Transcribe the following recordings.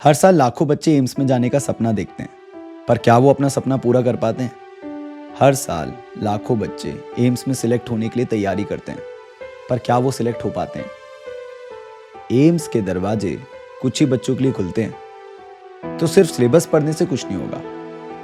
हर साल लाखों बच्चे एम्स में जाने का सपना देखते हैं, पर क्या वो अपना सपना पूरा कर पाते हैं? हर साल लाखों बच्चे एम्स में सिलेक्ट होने के लिए तैयारी करते हैं, पर क्या वो सिलेक्ट हो पाते हैं? एम्स के दरवाजे कुछ ही बच्चों के लिए खुलते हैं, तो सिर्फ सिलेबस पढ़ने से कुछ नहीं होगा।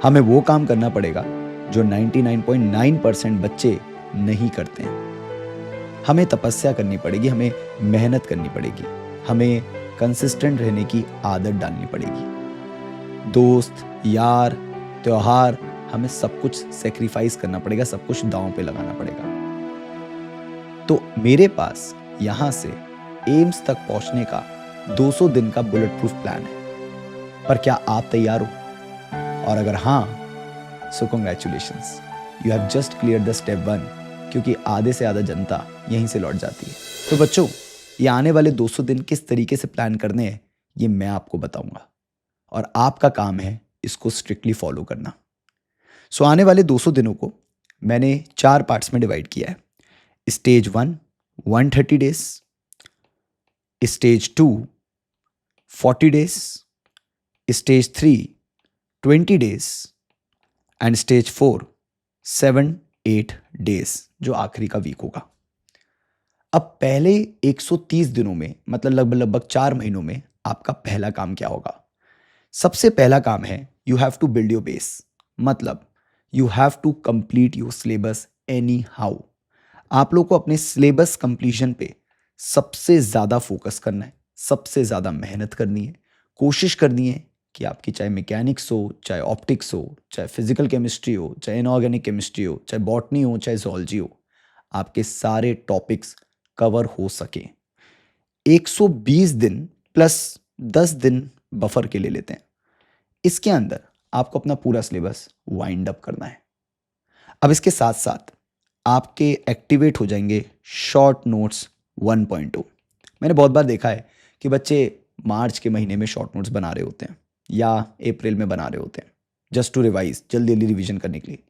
हमें वो काम करना पड़ेगा जो 99.9% बच्चे नहीं करते हैं। हमें तपस्या करनी पड़ेगी, हमें मेहनत करनी पड़ेगी, हमें कंसिस्टेंट रहने की आदत डालनी पड़ेगी। दोस्त, यार, त्योहार, हमें सब कुछ सेक्रीफाइस करना पड़ेगा, सब कुछ दांव पे लगाना पड़ेगा। तो मेरे पास यहां से एम्स तक पहुंचने का 200 दिन का बुलेट प्रूफ प्लान है। पर क्या आप तैयार हो? और अगर हां, सो congratulations, you have just clear the step 1, क्योंकि आधे से ज़्यादा जनता यहीं से लौट जाती है। तो बच्चों, ये आने वाले 200 दिन किस तरीके से प्लान करने हैं, ये मैं आपको बताऊंगा, और आपका काम है इसको स्ट्रिक्टली फॉलो करना। सो आने वाले 200 दिनों को मैंने 4 पार्ट्स में डिवाइड किया है। Stage 1 130 days, stage 2 40 days, stage 3 20 days and stage 4 7-8 days, जो आखिरी का वीक होगा। अब पहले 130 दिनों में, मतलब लगभग 4 महीनों में, आपका पहला काम क्या होगा? सबसे पहला काम है you have to build your base. मतलब you have to complete your syllabus anyhow. आप लोग को अपने सिलेबस कंप्लीशन पे सबसे ज़्यादा फोकस करना है, सबसे ज़्यादा मेहनत करनी है, कोशिश करनी है कि आपकी चाहे मैकेनिक्स हो, चाहे ऑप्टिक्स हो, चाहे फिजिकल केमिस्ट्री हो, चाहे इनऑर्गेनिक केमिस्ट्री हो, चाहे बॉटनी हो, चाहे जोलॉजी हो, आपके सारे टॉपिक्स कवर हो सके। 120 दिन प्लस 10 दिन बफर के लिए लेते हैं। इसके अंदर आपको अपना पूरा सिलेबस वाइंड अप करना है। अब इसके साथ साथ आपके एक्टिवेट हो जाएंगे शॉर्ट नोट्स 1.2। मैंने बहुत बार देखा है कि बच्चे मार्च के महीने में शॉर्ट नोट्स बना रहे होते हैं या अप्रैल में बना रहे होते हैं, जस्ट टू रिवाइज, जल्दी जल्दी रिवीजन करने के लिए।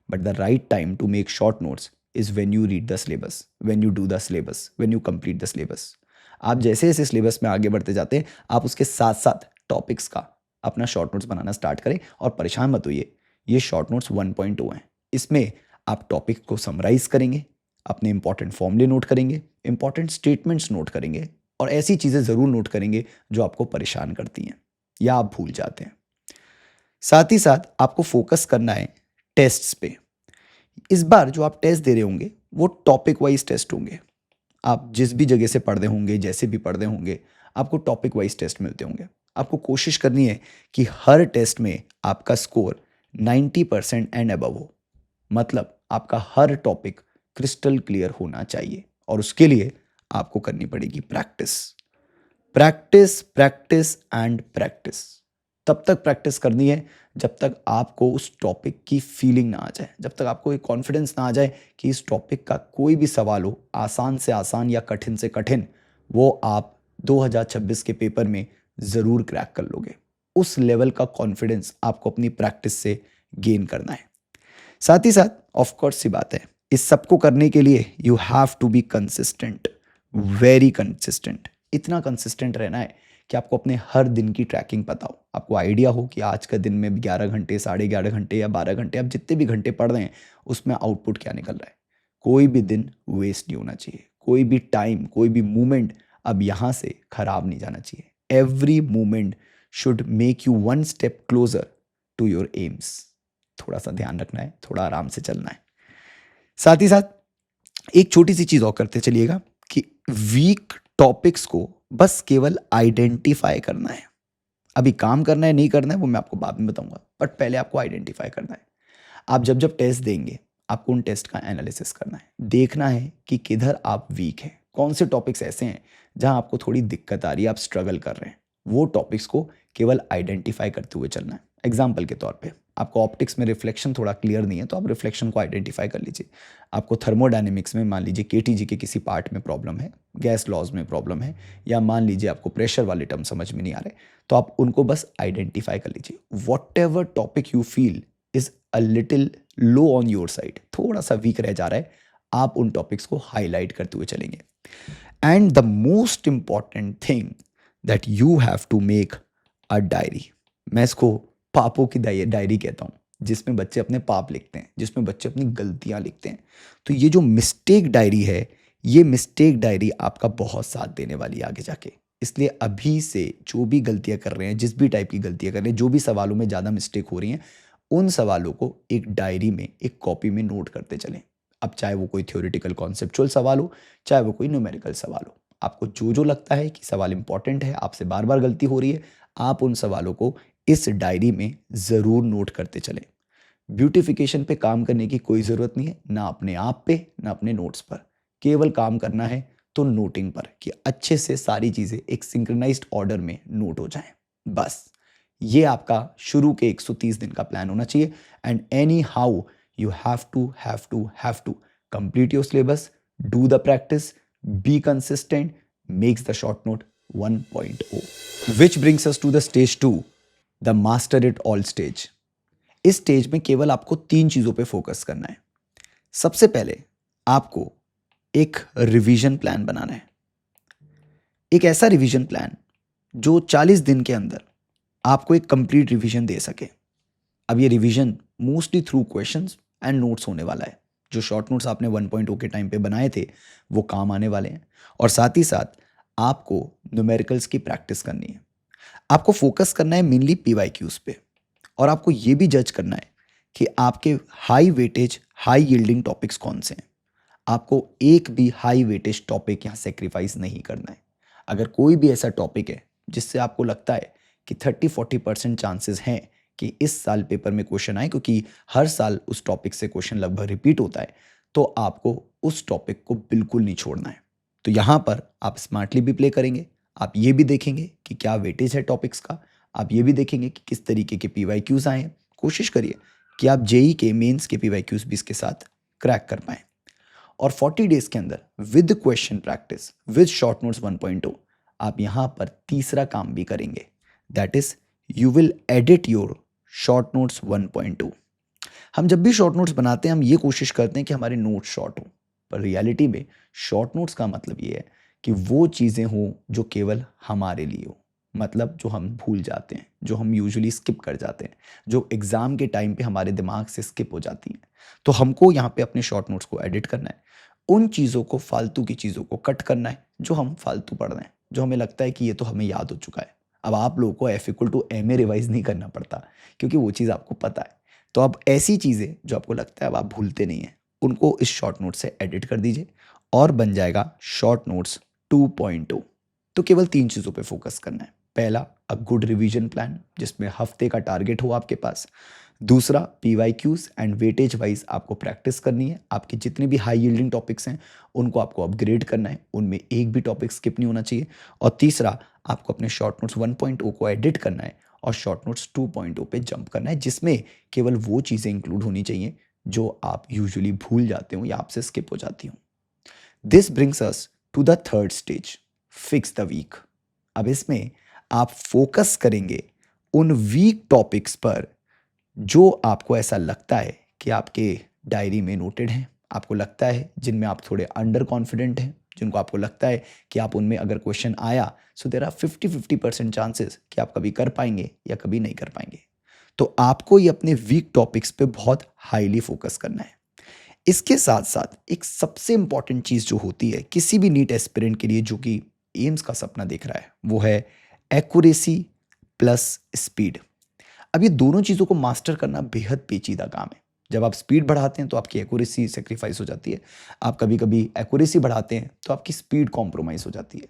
But the right time to make short notes is when you read the syllabus, when you do the syllabus, when you complete the syllabus. आप जैसे जैसे सिलेबस में आगे बढ़ते जाते हैं, आप उसके साथ साथ टॉपिक्स का अपना शॉर्ट नोट्स बनाना स्टार्ट करें। और परेशान मत होइए, ये शॉर्ट नोट्स 1.2 हैं। इसमें आप टॉपिक को समराइज करेंगे, अपने इंपॉर्टेंट फॉर्मूले नोट करेंगे, इंपॉर्टेंट स्टेटमेंट्स नोट करेंगे, और ऐसी चीज़ें ज़रूर नोट करेंगे जो आपको परेशान करती हैं या आप भूल जाते हैं। साथ ही साथ आपको फोकस करना है टेस्ट्स पे। इस बार जो आप टेस्ट दे रहे होंगे वो टॉपिक वाइज टेस्ट होंगे। आप जिस भी जगह से पढ़ रहे होंगे, जैसे भी पढ़ रहे होंगे, आपको टॉपिक वाइज टेस्ट मिलते होंगे। आपको कोशिश करनी है कि हर टेस्ट में आपका स्कोर 90% एंड अबव हो। मतलब आपका हर टॉपिक क्रिस्टल क्लियर होना चाहिए, और उसके लिए आपको करनी पड़ेगी practice, practice, practice and practice. तब तक प्रैक्टिस करनी है जब तक आपको उस टॉपिक की फीलिंग ना आ जाए, जब तक आपको एक कॉन्फिडेंस ना आ जाए कि इस टॉपिक का कोई भी सवाल हो, आसान से आसान या कठिन से कठिन, वो आप 2026 के पेपर में ज़रूर क्रैक कर लोगे। उस लेवल का कॉन्फिडेंस आपको अपनी प्रैक्टिस से गेन करना है। साथ ही साथ ऑफ कोर्स सी बात है, इस सबको करने के लिए you have to be consistent, very consistent. इतना कंसिस्टेंट रहना है कि आपको अपने हर दिन की ट्रैकिंग पता हो, आपको आइडिया हो कि आज का दिन में 11 घंटे, 11.5 घंटे या 12 घंटे, आप जितने भी घंटे पढ़ रहे हैं उसमें आउटपुट क्या निकल रहा है। कोई भी दिन वेस्ट नहीं होना चाहिए, कोई भी टाइम, कोई भी मोमेंट अब यहाँ से खराब नहीं जाना चाहिए। Every moment should make you one step closer to your AIIMS. थोड़ा सा ध्यान रखना है, थोड़ा आराम से चलना है। साथ ही साथ एक छोटी सी चीज़ और करते चलिएगा कि वीक टॉपिक्स को बस केवल आइडेंटिफाई करना है। अभी काम करना है नहीं करना है वो मैं आपको बाद में बताऊंगा, बट पहले आपको आइडेंटिफाई करना है। आप जब जब टेस्ट देंगे, आपको उन टेस्ट का एनालिसिस करना है, देखना है कि किधर आप वीक हैं, कौन से टॉपिक्स ऐसे हैं जहां आपको थोड़ी दिक्कत आ रही है, आप स्ट्रगल कर रहे हैं। वो टॉपिक्स को केवल आइडेंटिफाई करते हुए चलना है। एग्जाम्पल के तौर पे आपको ऑप्टिक्स में रिफ्लेक्शन थोड़ा क्लियर नहीं है, तो आप रिफ्लेक्शन को आइडेंटिफाई कर लीजिए। आपको थर्मोडायनेमिक्स में मान लीजिए केटीजी के किसी पार्ट में प्रॉब्लम है, गैस लॉज में प्रॉब्लम है, या मान लीजिए आपको प्रेशर वाले टर्म समझ में नहीं आ रहे, तो आप उनको बस आइडेंटिफाई कर लीजिए। What ever topic you feel is a little low on your side, थोड़ा सा वीक रह जा रहा है, आप उन टॉपिक्स को हाईलाइट करते हुए चलेंगे। And the most important thing that you have to make a diary. मैं इसको पापों की डायरी कहता हूँ, जिसमें बच्चे अपने पाप लिखते हैं, जिसमें बच्चे अपनी गलतियाँ लिखते हैं। तो ये जो मिस्टेक डायरी है, ये मिस्टेक डायरी आपका बहुत साथ देने वाली है आगे जाके। इसलिए अभी से जो भी गलतियाँ कर रहे हैं, जिस भी टाइप की गलतियाँ कर रहे हैं, जो भी सवालों में ज़्यादा मिस्टेक हो रही हैं, उन सवालों को एक डायरी में, एक कॉपी में नोट करते चलें। अब चाहे वो कोई थ्योरेटिकल कॉन्सेप्चुअल सवाल हो, चाहे वो कोई न्यूमेरिकल सवाल हो, आपको जो जो लगता है कि सवाल इंपॉर्टेंट है, आपसे बार बार गलती हो रही है, आप उन सवालों को इस डायरी में ज़रूर नोट करते चलें। ब्यूटिफिकेशन पे काम करने की कोई ज़रूरत नहीं है, ना अपने आप पे, ना अपने नोट्स पर। केवल काम करना है तो नोटिंग पर, कि अच्छे से सारी चीज़ें एक सिंक्रोनाइज्ड ऑर्डर में नोट हो जाएं। बस ये आपका शुरू के 130 दिन का प्लान होना चाहिए। And anyhow you have to complete your syllabus, do the practice, be consistent, makes the short note 1.0, which brings us to the stage 2, the master it all stage. इस स्टेज में केवल आपको 3 चीज़ों पे focus करना है। सबसे पहले आपको एक रिवीजन प्लान बनाना है, एक ऐसा रिवीजन प्लान जो 40 दिन के अंदर आपको एक कंप्लीट रिवीजन दे सके। अब ये revision mostly through questions and notes होने वाला है। जो शॉर्ट नोट्स आपने 1.0 के टाइम पे बनाए थे वो काम आने वाले हैं, और साथ ही साथ आपको न्यूमेरिकल्स की प्रैक्टिस करनी है। आपको फोकस करना है मेनली पीवाईक्यूज पे, और आपको ये भी जज करना है कि आपके high weightage high yielding topics कौन से हैं। आपको एक भी हाई वेटेज टॉपिक यहाँ सेक्रीफाइस नहीं करना है। अगर कोई भी ऐसा टॉपिक है जिससे आपको लगता है कि 30-40% चांसेस हैं कि इस साल पेपर में क्वेश्चन आए, क्योंकि हर साल उस टॉपिक से क्वेश्चन लगभग रिपीट होता है, तो आपको उस टॉपिक को बिल्कुल नहीं छोड़ना है। तो यहाँ पर आप स्मार्टली भी प्ले करेंगे, आप ये भी देखेंगे कि क्या वेटेज है टॉपिक्स का, आप ये भी देखेंगे कि किस तरीके के पीवाईक्यूज आए हैं। कोशिश करिए कि आप जेई के मेंस के पीवाईक्यूज भी इसके साथ क्रैक कर पाएं। और 40 डेज के अंदर with question practice, with short notes 1.0, आप यहां पर तीसरा काम भी करेंगे, that is you will edit your short notes 1.2। हम जब भी शॉर्ट नोट्स बनाते हैं, हम ये कोशिश करते हैं कि हमारे नोट्स शॉर्ट हो, पर रियलिटी में शॉर्ट नोट्स का मतलब ये है कि वो चीज़ें हों जो केवल हमारे लिए हो, मतलब जो हम भूल जाते हैं, जो हम यूजुअली स्किप कर जाते हैं, जो एग्ज़ाम के टाइम पे हमारे दिमाग से स्किप हो जाती हैं। तो हमको यहाँ पे अपने शॉर्ट नोट्स को एडिट करना है, उन चीज़ों को, फालतू की चीज़ों को कट करना है जो हम फालतू पढ़ रहे हैं, जो हमें लगता है कि ये तो हमें याद हो चुका है। अब आप लोगों को F=MA रिवाइज नहीं करना पड़ता, क्योंकि वो चीज़ आपको पता है। तो अब ऐसी चीज़ें जो आपको लगता है अब आप भूलते नहीं हैं, उनको इस शॉर्ट नोट से एडिट कर दीजिए और बन जाएगा शॉर्ट नोट्स 2.0। तो केवल 3 चीज़ों पे फोकस करना है। पहला, अ गुड रिवीजन प्लान जिसमें हफ्ते का टारगेट हो आपके पास। दूसरा, पीवाईक्यूज एंड वेटेज वाइज आपको प्रैक्टिस करनी है। आपके जितने भी हाई यील्डिंग टॉपिक्स हैं उनको आपको अपग्रेड करना है, उनमें एक भी टॉपिक स्किप नहीं होना चाहिए। और तीसरा, आपको अपने शॉर्ट नोट्स 1.0 को एडिट करना है और शॉर्ट नोट्स 2.0 पे जंप करना है, जिसमें केवल वो चीज़ें इंक्लूड होनी चाहिए जो आप यूजुअली भूल जाते हो या आपसे स्किप हो जाती हो। This brings us to the third stage, fix the week. अब इसमें आप फोकस करेंगे उन वीक टॉपिक्स पर जो आपको ऐसा लगता है कि आपके डायरी में नोटेड हैं, आपको लगता है जिनमें आप थोड़े अंडर कॉन्फिडेंट हैं, जिनको आपको लगता है कि आप उनमें अगर क्वेश्चन आया सो देयर आर 50-50% चांसेस कि आप कभी कर पाएंगे या कभी नहीं कर पाएंगे। तो आपको ये अपने वीक टॉपिक्स पे बहुत हाईली फोकस करना है। इसके साथ साथ एक सबसे इंपॉर्टेंट चीज़ जो होती है किसी भी नीट एस्पिरेंट के लिए जो कि एम्स का सपना देख रहा है, वो है एक्यूरेसी प्लस स्पीड। अब ये दोनों चीज़ों को मास्टर करना बेहद पेचीदा काम है। जब आप स्पीड बढ़ाते हैं तो आपकी एक्यूरेसी सेक्रीफाइस हो जाती है, आप कभी कभी एक्यूरेसी बढ़ाते हैं तो आपकी स्पीड कॉम्प्रोमाइज़ हो जाती है।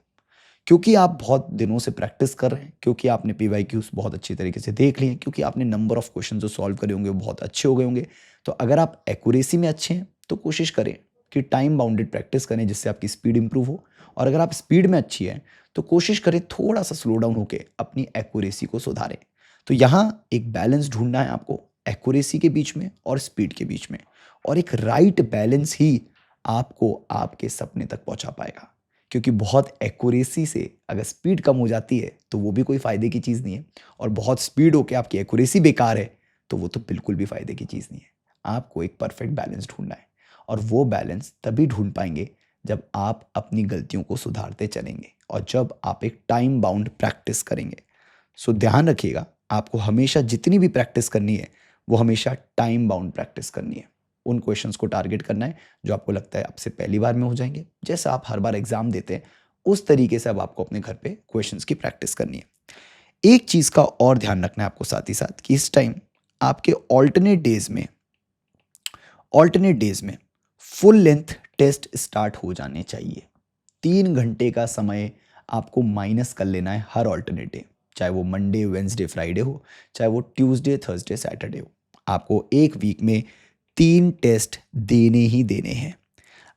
क्योंकि आप बहुत दिनों से प्रैक्टिस कर रहे हैं, क्योंकि आपने पीवाईक्यूज बहुत अच्छी तरीके से देख लिए हैं, क्योंकि आपने नंबर ऑफ क्वेश्चन जो सॉल्व करे होंगे वो बहुत अच्छे हो गए होंगे। तो अगर आप एक्यूरेसी में अच्छे हैं तो कोशिश करें कि टाइम बाउंडेड प्रैक्टिस करें जिससे आपकी स्पीड इंप्रूव हो, और अगर आप स्पीड में अच्छी है तो कोशिश करें थोड़ा सा स्लो डाउन होकर अपनी एक्यूरेसी को सुधारें। तो यहाँ एक बैलेंस ढूंढना है आपको एक्यूरेसी के बीच में और स्पीड के बीच में, और एक राइट बैलेंस ही आपको आपके सपने तक पहुंचा पाएगा। क्योंकि बहुत एक्यूरेसी से अगर स्पीड कम हो जाती है तो वो भी कोई फ़ायदे की चीज़ नहीं है, और बहुत स्पीड होकर आपकी एक्यूरेसी बेकार है तो वो तो बिल्कुल भी फ़ायदे की चीज़ नहीं है। आपको एक परफेक्ट बैलेंस ढूंढना है, और वो बैलेंस तभी ढूंढ पाएंगे जब आप अपनी गलतियों को सुधारते चलेंगे और जब आप एक टाइम बाउंड प्रैक्टिस करेंगे। सो ध्यान रखिएगा, आपको हमेशा जितनी भी प्रैक्टिस करनी है वो हमेशा टाइम बाउंड प्रैक्टिस करनी है। उन क्वेश्चंस को टारगेट करना है जो आपको लगता है आपसे पहली बार में हो जाएंगे। जैसा आप हर बार एग्जाम देते हैं उस तरीके से अब आपको अपने घर पे क्वेश्चंस की प्रैक्टिस करनी है। एक चीज़ का और ध्यान रखना है आपको साथ ही साथ कि इस टाइम आपके ऑल्टरनेट डेज में फुल लेंथ टेस्ट स्टार्ट हो जाने चाहिए। 3 घंटे का समय आपको माइनस कर लेना है हर ऑल्टरनेट डे, चाहे वो मंडे वेंसडे फ्राइडे हो, चाहे वो ट्यूसडे थर्सडे सैटरडे हो। आपको एक वीक में 3 टेस्ट देने ही देने हैं।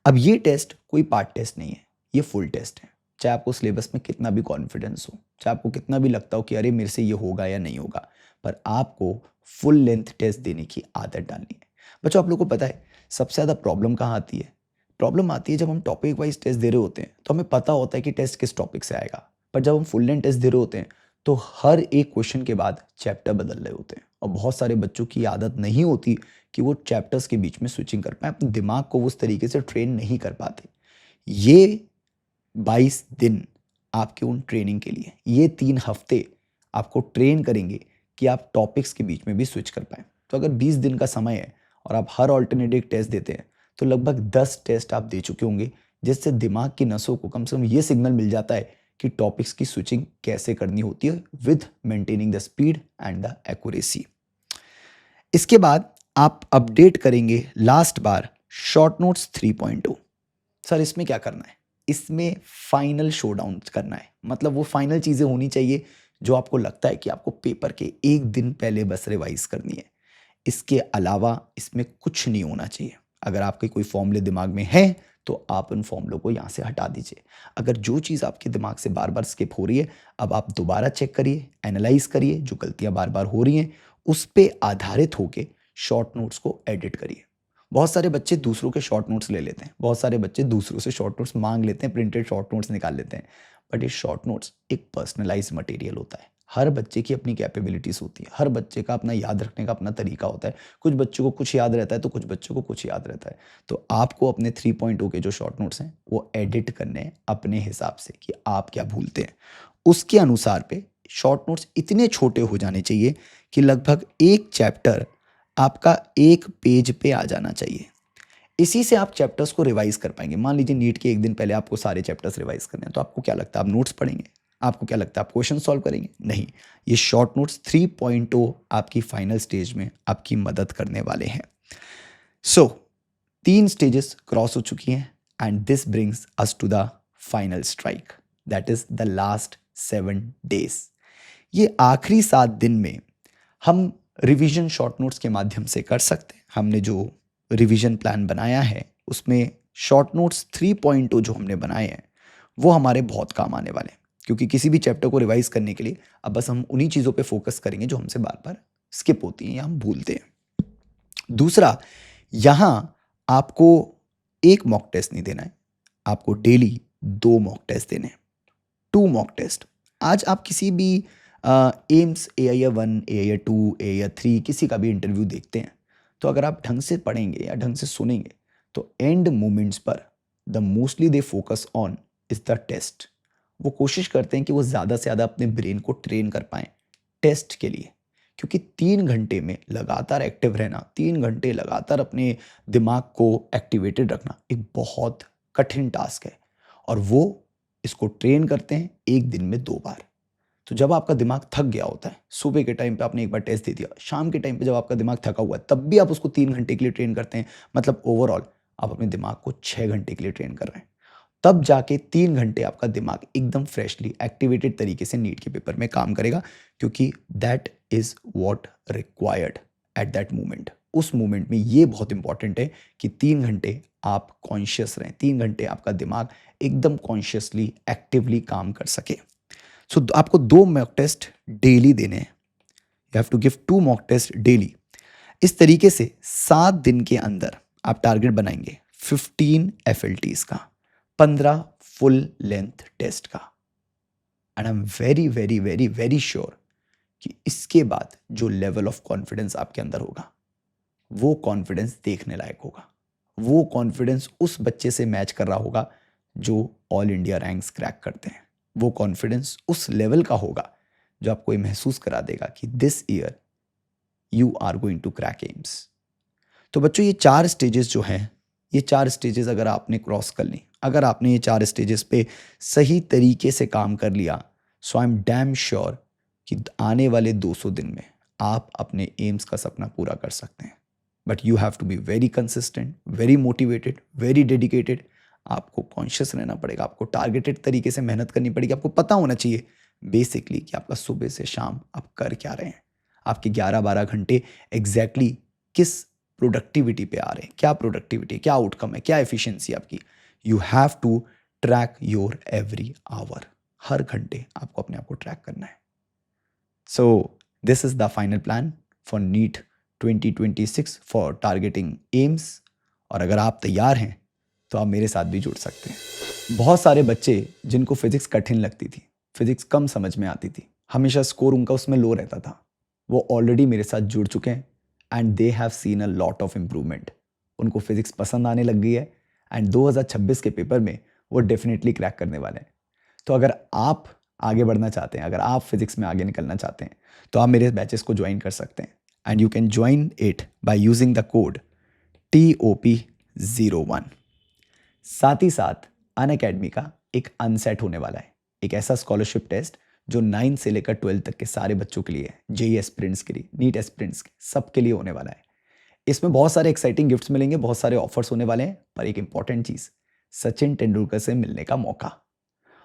अब ये टेस्ट कोई पार्ट टेस्ट नहीं है, ये फुल टेस्ट है। चाहे आपको सिलेबस में कितना भी कॉन्फिडेंस हो, चाहे आपको कितना भी लगता हो कि अरे मेरे से ये होगा या नहीं होगा, पर आपको फुल लेंथ टेस्ट देने की आदत डालनी है। बच्चों, आप लोगों को पता है सबसे ज़्यादा प्रॉब्लम कहाँ आती है? प्रॉब्लम आती है जब हम टॉपिक वाइज टेस्ट दे रहे होते हैं तो हमें पता होता है कि टेस्ट किस टॉपिक से आएगा, पर जब हम फुल लेंथ टेस्ट दे रहे होते हैं तो हर एक क्वेश्चन के बाद चैप्टर बदल रहे होते हैं और बहुत सारे बच्चों की आदत नहीं होती कि वो चैप्टर्स के बीच में स्विचिंग कर पाए, अपने दिमाग को उस तरीके से ट्रेन नहीं कर पाते। ये 22 दिन आपके उन ट्रेनिंग के लिए, ये 3 हफ्ते आपको ट्रेन करेंगे कि आप टॉपिक्स के बीच में भी स्विच कर पाएँ। तो अगर 20 दिन का समय है और आप हर ऑल्टरनेटिव टेस्ट देते हैं तो लगभग 10 टेस्ट आप दे चुके होंगे, जिससे दिमाग की नसों को कम से कम ये सिग्नल मिल जाता है कि टॉपिक्स की स्विचिंग कैसे करनी होती है with maintaining the speed and the accuracy. इसके बाद आप अपडेट करेंगे लास्ट बार शॉर्ट नोट्स 3.0। सर इसमें क्या करना है? इसमें फाइनल शोडाउन करना है, मतलब वो फाइनल चीज़ें होनी चाहिए जो आपको लगता है कि आपको पेपर के एक दिन पहले बस रिवाइज करनी है। इसके अलावा इसमें कुछ नहीं होना चाहिए। अगर आपके कोई फॉर्मूले दिमाग में हैं तो आप उन फॉर्मूलों को यहाँ से हटा दीजिए। अगर जो चीज़ आपके दिमाग से बार बार स्किप हो रही है, अब आप दोबारा चेक करिए, एनालाइज करिए, जो गलतियाँ बार बार हो रही हैं उस पे आधारित होके शॉर्ट नोट्स को एडिट करिए। बहुत सारे बच्चे दूसरों के शॉर्ट नोट्स ले लेते हैं, बहुत सारे बच्चे दूसरों से शॉर्ट नोट्स मांग लेते हैं, प्रिंटेड शॉर्ट नोट्स निकाल लेते हैं, बट ये शॉर्ट नोट्स एक पर्सनलाइज मटेरियल होता है। हर बच्चे की अपनी कैपेबिलिटीज़ होती है, हर बच्चे का अपना याद रखने का अपना तरीका होता है। कुछ बच्चों को कुछ याद रहता है तो कुछ बच्चों को कुछ याद रहता है। तो आपको अपने 3.0 के जो शॉर्ट नोट्स हैं वो एडिट करने हैं अपने हिसाब से कि आप क्या भूलते हैं, उसके अनुसार पे शॉर्ट नोट्स इतने छोटे हो जाने चाहिए कि लगभग एक चैप्टर आपका एक पेज पे आ जाना चाहिए। इसी से आप चैप्टर्स को रिवाइज कर पाएंगे। मान लीजिए नीट के एक दिन पहले आपको सारे चैप्टर्स रिवाइज करने हैं, तो आपको क्या लगता है आप नोट्स पढ़ेंगे? आपको क्या लगता है आप क्वेश्चन सॉल्व करेंगे? नहीं, ये शॉर्ट नोट्स 3.0 आपकी फाइनल स्टेज में आपकी मदद करने वाले हैं। सो 3 स्टेजेस क्रॉस हो चुकी हैं and this brings us to the final strike, that is the last 7 days. ये आखिरी 7 दिन में हम रिवीजन शॉर्ट नोट्स के माध्यम से कर सकते हैं। हमने जो रिवीजन प्लान बनाया है उसमें शॉर्ट नोट्स 3.0 जो हमने बनाए हैं वो हमारे बहुत काम आने वाले हैं, क्योंकि किसी भी चैप्टर को रिवाइज करने के लिए अब बस हम उन्हीं चीज़ों पे फोकस करेंगे जो हमसे बार बार स्किप होती हैं या हम भूलते हैं। दूसरा, यहाँ आपको एक मॉक टेस्ट नहीं देना है, आपको डेली 2 मॉक टेस्ट देने हैं, 2 मॉक टेस्ट। आज आप किसी भी एम्स AIR 1 AIR 2 AIR 3 किसी का भी इंटरव्यू देखते हैं तो अगर आप ढंग से पढ़ेंगे या ढंग से सुनेंगे तो एंड मोमेंट्स पर the mostly they focus on is the test. वो कोशिश करते हैं कि वो ज़्यादा से ज़्यादा अपने ब्रेन को ट्रेन कर पाएँ टेस्ट के लिए, क्योंकि 3 घंटे में लगातार एक्टिव रहना, 3 घंटे लगातार अपने दिमाग को एक्टिवेटेड रखना एक बहुत कठिन टास्क है और वो इसको ट्रेन करते हैं एक दिन में 2 बार। तो जब आपका दिमाग थक गया होता है, सुबह के टाइम पे आपने एक बार टेस्ट दे दिया, शाम के टाइम पे जब आपका दिमाग थका हुआ है तब भी आप उसको 3 घंटे के लिए ट्रेन करते हैं, मतलब ओवरऑल आप अपने दिमाग को 6 घंटे के लिए ट्रेन कर रहे हैं। तब जाके 3 घंटे आपका दिमाग एकदम फ्रेशली एक्टिवेटेड तरीके से नीट के पेपर में काम करेगा, क्योंकि that is what required at that moment. उस मोमेंट में ये बहुत इंपॉर्टेंट है कि 3 घंटे आप कॉन्शियस रहें, 3 घंटे आपका दिमाग एकदम कॉन्शियसली एक्टिवली काम कर सके। सो आपको 2 मॉक टेस्ट डेली देने हैं, you have to give 2 mock test daily. इस तरीके से 7 दिन के अंदर आप टारगेट बनाएंगे 15 FLTs का, 15 फुल लेंथ टेस्ट का, and I am very very very very sure कि इसके बाद जो लेवल ऑफ कॉन्फिडेंस आपके अंदर होगा वो कॉन्फिडेंस देखने लायक होगा। वो कॉन्फिडेंस उस बच्चे से मैच कर रहा होगा जो ऑल इंडिया रैंक्स क्रैक करते हैं। वो कॉन्फिडेंस उस लेवल का होगा जो आपको ये महसूस करा देगा कि this year you are going to crack AIIMS. तो बच्चों ये 4 स्टेजेस जो हैं, ये 4 स्टेजेस अगर आपने क्रॉस कर ली, अगर आपने ये 4 स्टेजेस पे सही तरीके से काम कर लिया, सो आई एम डैम श्योर कि आने वाले 200 दिन में आप अपने एम्स का सपना पूरा कर सकते हैं। But you have to be very consistent, very motivated, very dedicated. आपको कॉन्शियस रहना पड़ेगा, आपको टारगेटेड तरीके से मेहनत करनी पड़ेगी। आपको पता होना चाहिए बेसिकली कि आपका सुबह से शाम आप कर क्या रहे हैं, आपके 11-12 घंटे एग्जैक्टली किस प्रोडक्टिविटी पे आ रहे हैं, क्या प्रोडक्टिविटी, क्या आउटकम है, क्या एफिशिएंसी आपकी। You have to track your every hour. हर घंटे आपको अपने आप को ट्रैक करना है। So this is the final plan for NEET 2026 for targeting AIIMS. और अगर आप तैयार हैं तो आप मेरे साथ भी जुड़ सकते हैं। बहुत सारे बच्चे जिनको फिजिक्स कठिन लगती थी, फिजिक्स कम समझ में आती थी, हमेशा स्कोर उनका उसमें लो रहता था, वो ऑलरेडी मेरे साथ जुड़ चुके हैं and they have seen a lot of improvement. उनको फिजिक्स पसंद आने लग गई है एंड 2026 के पेपर में वो डेफिनेटली क्रैक करने वाले हैं। तो अगर आप आगे बढ़ना चाहते हैं, अगर आप फिजिक्स में आगे निकलना चाहते हैं, तो आप मेरे बैचेस को ज्वाइन कर सकते हैं and you can join it by using the code TOP01। साथ ही साथ अनअकैडमी का एक अनसेट होने वाला है, एक ऐसा स्कॉलरशिप टेस्ट जो 9 से लेकर 12 तक के सारे बच्चों के लिए है, जेईई एस्पिरेंट्स के लिए, नीट एस्पिरेंट्स के, सबके लिए होने वाला है। इसमें बहुत सारे एक्साइटिंग गिफ्ट्स मिलेंगे, बहुत सारे ऑफर्स होने वाले हैं, पर एक इंपॉर्टेंट चीज़, सचिन तेंदुलकर से मिलने का मौका।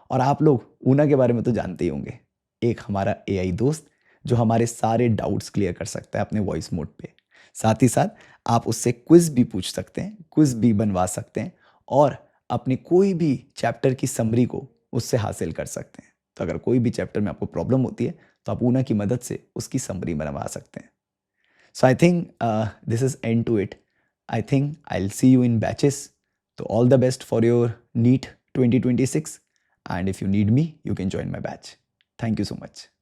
और आप लोग ऊना के बारे में तो जानते ही होंगे, एक हमारा एआई दोस्त जो हमारे सारे डाउट्स क्लियर कर सकता है अपने वॉइस मोड पे। साथ ही साथ आप उससे क्विज भी पूछ सकते हैं, क्विज भी बनवा सकते हैं और अपनी कोई भी चैप्टर की समरी को उससे हासिल कर सकते हैं। तो अगर कोई भी चैप्टर में आपको प्रॉब्लम होती है तो आप ऊना की मदद से उसकी समरी बनवा सकते हैं। So I think this is end to it. I think I will see you in batches. तो all the best for your NEET 2026 and if you need me you can join my batch. Thank you so much.